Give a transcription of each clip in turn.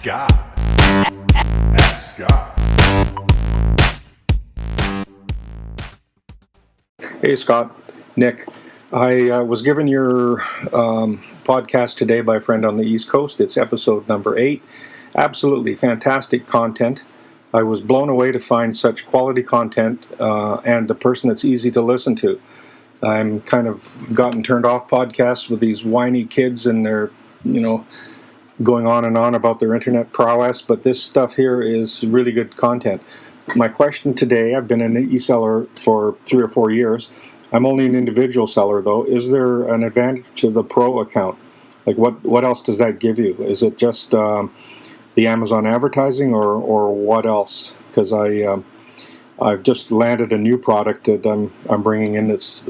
God. Ask God. Hey, Scott. Nick. I was given your podcast today by a friend on the East Coast. It's episode number 8. Absolutely fantastic content. I was blown away to find such quality content and a person that's easy to listen to. I'm kind of gotten turned off podcasts with these whiny kids and they're, going on and on about their internet prowess, but this stuff here is really good content. My question today, I've been an e-seller for 3 or 4 years. I'm only an individual seller, though. Is there an advantage to the pro account? Like, what else does that give you? Is it just the Amazon advertising, or what else? Because I've just landed a new product that I'm bringing in that's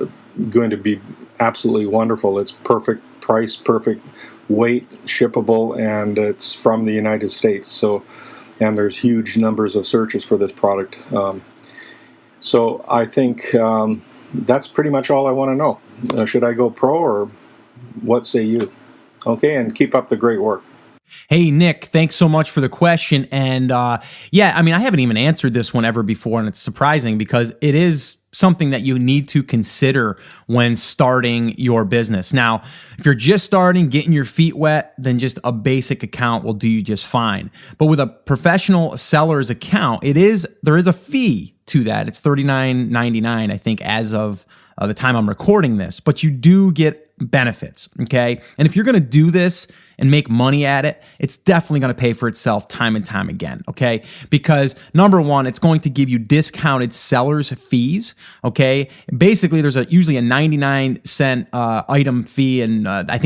going to be absolutely wonderful. It's perfect price, perfect weight, shippable, and it's from the United States. And there's huge numbers of searches for this product. So I think that's pretty much all I want to know. Should I go pro, or what say you? Okay, and keep up the great work. Hey, Nick, thanks so much for the question. And I haven't even answered this one ever before, and it's surprising because it is something that you need to consider when starting your business. Now, if you're just starting, getting your feet wet, then just a basic account will do you just fine. But with a professional seller's account, there is a fee to that. It's $39.99, I think, as of the time I'm recording this. But you do get benefits, okay? And if you're going to do this and make money at it, it's definitely going to pay for itself time and time again, okay? Because number one, it's going to give you discounted seller's fees, okay? Basically, there's usually a 99-cent item fee, and I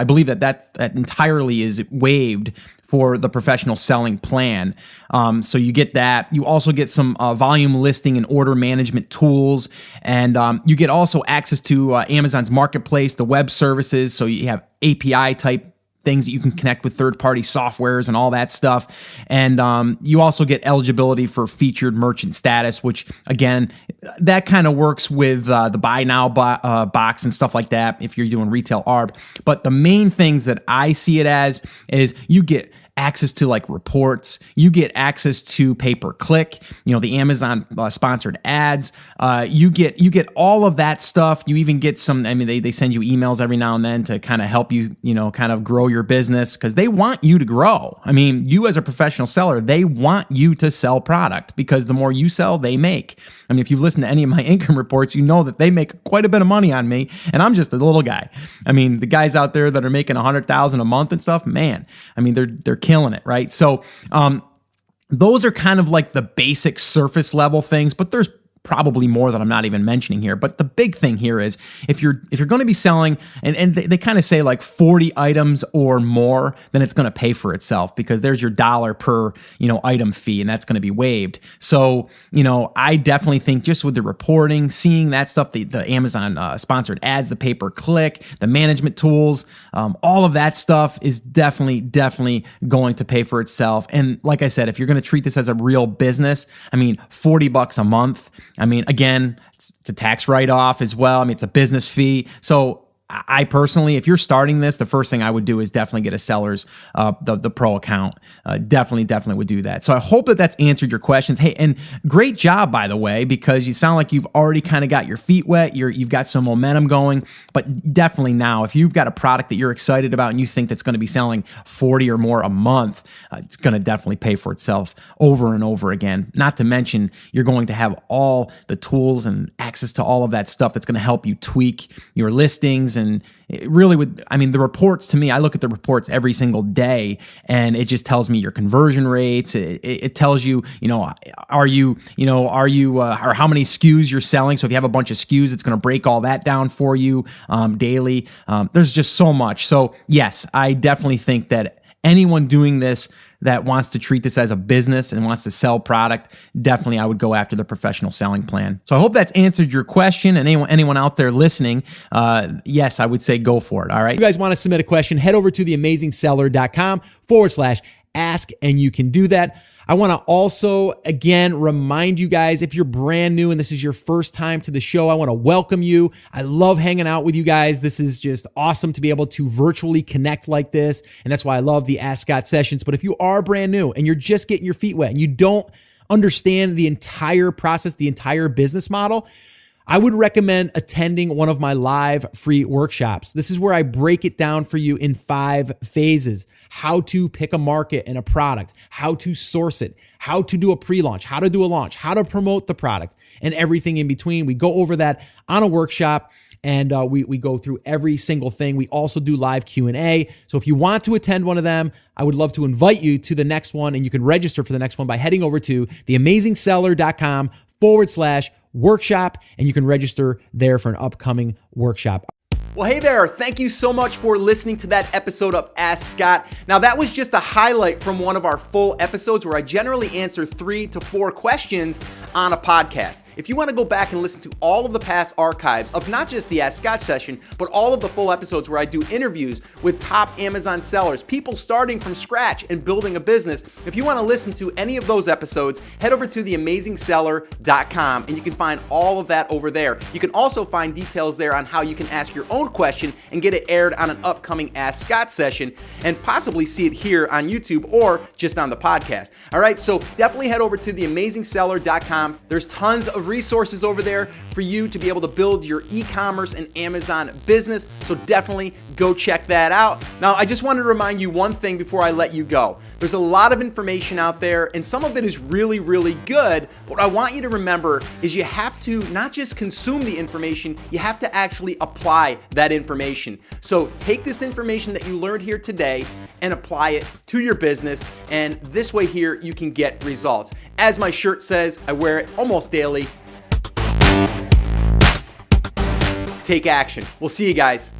believe that entirely is waived for the professional selling plan. So you get that. You also get some volume listing and order management tools, and you get also access to Amazon's marketplace, the web services. So you have API type things that you can connect with third-party softwares and all that stuff. And you also get eligibility for featured merchant status, which, again, that kind of works with the buy now box and stuff like that if you're doing retail ARB. But the main things that I see it as is you get access to like reports, you get access to pay-per-click, the Amazon sponsored ads, you get all of that stuff. You even get some, they send you emails every now and then to kind of help you, kind of grow your business, because they want you to grow. You as a professional seller, they want you to sell product, because the more you sell, they make. If you've listened to any of my income reports, you know that they make quite a bit of money on me, and I'm just a little guy. The guys out there that are making $100,000 a month and stuff, man, they're killing it, right? So those are kind of like the basic surface level things, but there's probably more that I'm not even mentioning here. But the big thing here is if you're going to be selling, and they kind of say like 40 items or more, then it's going to pay for itself, because there's your dollar per item fee, and that's going to be waived. So I definitely think just with the reporting, seeing that stuff, the Amazon sponsored ads, the pay-per-click, the management tools, all of that stuff is definitely going to pay for itself. And like I said, if you're going to treat this as a real business, $40 a month. Again, it's a tax write-off as well. It's a business fee. So I personally, if you're starting this, the first thing I would do is definitely get a seller's, the pro account. Definitely would do that. So I hope that that's answered your questions. Hey, and great job, by the way, because you sound like you've already kind of got your feet wet. You've got some momentum going, but definitely now, if you've got a product that you're excited about and you think that's going to be selling 40 or more a month, it's going to definitely pay for itself over and over again. Not to mention, you're going to have all the tools and access to all of that stuff that's going to help you tweak your listings. And it really the reports, to me, I look at the reports every single day, and it just tells me your conversion rates. It tells you, are you or how many SKUs you're selling. So if you have a bunch of SKUs, it's going to break all that down for you daily. There's just so much. So yes, I definitely think that anyone doing this that wants to treat this as a business and wants to sell product, definitely I would go after the professional selling plan. So I hope that's answered your question. And anyone out there listening, yes, I would say go for it. All right. If you guys want to submit a question, head over to theamazingseller.com/ask, and you can do that. I want to also, again, remind you guys, if you're brand new and this is your first time to the show, I want to welcome you. I love hanging out with you guys. This is just awesome to be able to virtually connect like this. And that's why I love the Ask Scott sessions. But if you are brand new and you're just getting your feet wet and you don't understand the entire process, the entire business model, I would recommend attending one of my live free workshops. This is where I break it down for you in 5 phases: how to pick a market and a product, how to source it, how to do a pre-launch, how to do a launch, how to promote the product, and everything in between. We go over that on a workshop, and we go through every single thing. We also do live Q&A. So if you want to attend one of them, I would love to invite you to the next one, and you can register for the next one by heading over to theamazingseller.com/workshop, and you can register there for an upcoming workshop. Well, hey there. Thank you so much for listening to that episode of Ask Scott. Now, that was just a highlight from one of our full episodes where I generally answer 3 to 4 questions on a podcast. If you want to go back and listen to all of the past archives of not just the Ask Scott session, but all of the full episodes where I do interviews with top Amazon sellers, people starting from scratch and building a business, if you want to listen to any of those episodes, head over to theamazingseller.com and you can find all of that over there. You can also find details there on how you can ask your own question and get it aired on an upcoming Ask Scott session and possibly see it here on YouTube or just on the podcast. All right, so definitely head over to theamazingseller.com. There's tons of resources over there for you to be able to build your e-commerce and Amazon business. So definitely go check that out. Now, I just wanted to remind you one thing before I let you go. There's a lot of information out there and some of it is really, really good. What I want you to remember is you have to not just consume the information, you have to actually apply that information. So take this information that you learned here today and apply it to your business. And this way here, you can get results. As my shirt says, I wear it almost daily. Take action. We'll see you guys.